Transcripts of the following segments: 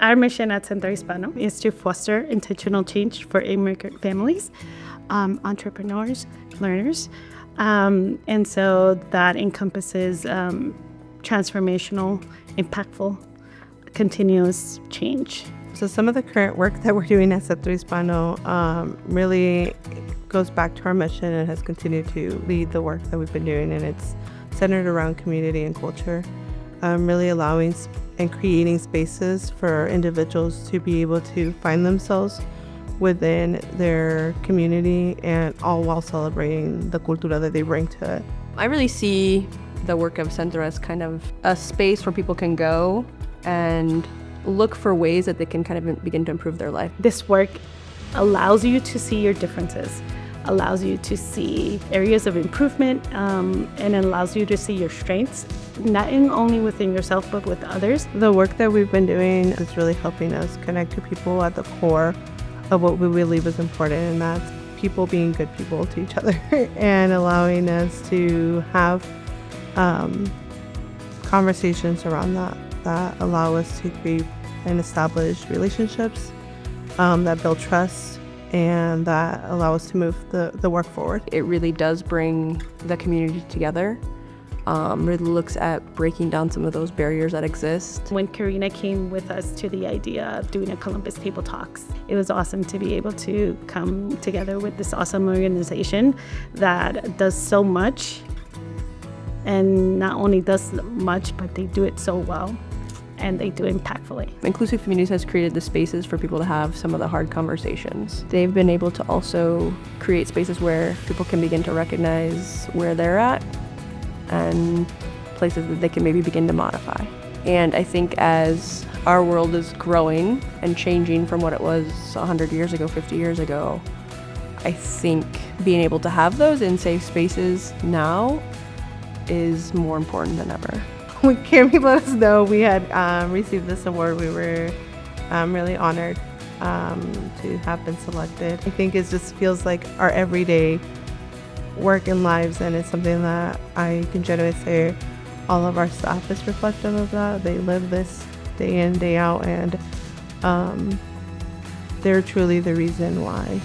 Our mission at Centro Hispano is to foster intentional change for immigrant families, entrepreneurs, learners. And so that encompasses transformational, impactful, continuous change. So some of the current work that we're doing at Centro Hispano really goes back to our mission and has continued to lead the work that we've been doing, and it's centered around community and culture, really allowing and creating spaces for individuals to be able to find themselves within their community, and all while celebrating the cultura that they bring to it. I really see the work of Centro as kind of a space where people can go and look for ways that they can kind of begin to improve their life. This work allows you to see your differences, allows you to see areas of improvement, and it allows you to see your strengths, not only within yourself, but with others. The work that we've been doing is really helping us connect to people at the core of what we believe is important, and that's people being good people to each other and allowing us to have conversations around that allow us to create and establish relationships that build trust and that allow us to move the work forward. It really does bring the community together. Really looks at breaking down some of those barriers that exist. When Karina came with us to the idea of doing a Columbus Table Talks, it was awesome to be able to come together with this awesome organization that does so much, and not only does much, but they do it so well, and they do it impactfully. Inclusive Communities has created the spaces for people to have some of the hard conversations. They've been able to also create spaces where people can begin to recognize where they're at and places that they can maybe begin to modify. And I think as our world is growing and changing from what it was 100 years ago, 50 years ago, I think being able to have those in safe spaces now is more important than ever. When Cami let us know we had received this award, we were really honored to have been selected. I think it just feels like our everyday work and lives, and it's something that I can genuinely say all of our staff is reflective of that. They live this day in, day out, and they're truly the reason why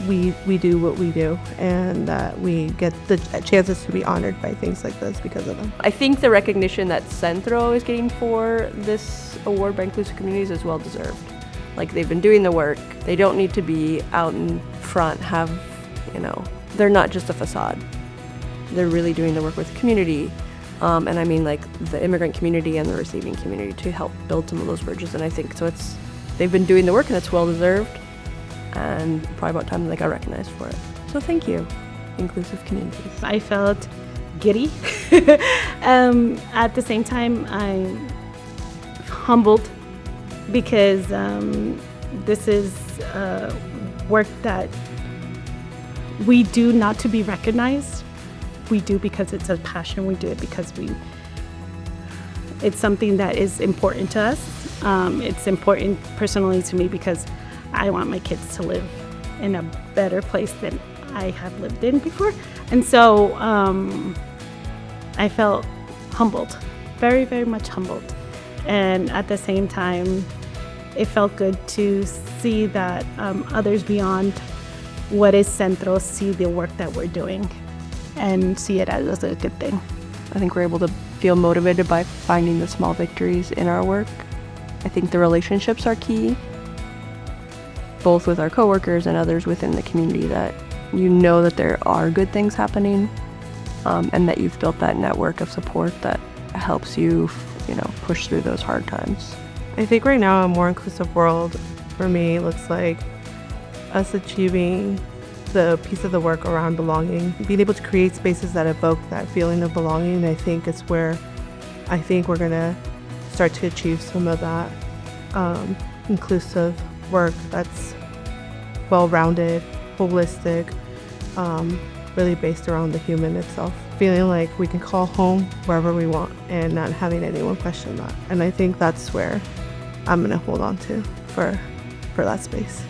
we do what we do, and that we get the chances to be honored by things like this because of them. I think the recognition that Centro is getting for this award by Inclusive Communities is well deserved. Like, they've been doing the work. They don't need to be out in front, they're not just a facade. They're really doing the work with the community, and I mean like the immigrant community and the receiving community, to help build some of those bridges. And I think so they've been doing the work, and it's well deserved, and probably about time that they got recognized for it. So thank you, Inclusive Communities. I felt giddy. At the same time, I'm humbled because this is work that we do not to be recognized. We do because it's a passion. We do it because it's something that is important to us. It's important personally to me because I want my kids to live in a better place than I have lived in before. And so I felt humbled, very, very much humbled. And at the same time, it felt good to see that others beyond what is Centro see the work that we're doing and see it as a good thing. I think we're able to feel motivated by finding the small victories in our work. I think the relationships are key, both with our coworkers and others within the community, that you know that there are good things happening, and that you've built that network of support that helps you, push through those hard times. I think right now a more inclusive world for me looks like us achieving the piece of the work around belonging, being able to create spaces that evoke that feeling of belonging. I think it's where I think we're gonna start to achieve some of that inclusive work that's well-rounded, holistic, really based around the human itself. Feeling like we can call home wherever we want and not having anyone question that. And I think that's where I'm gonna hold on to for that space.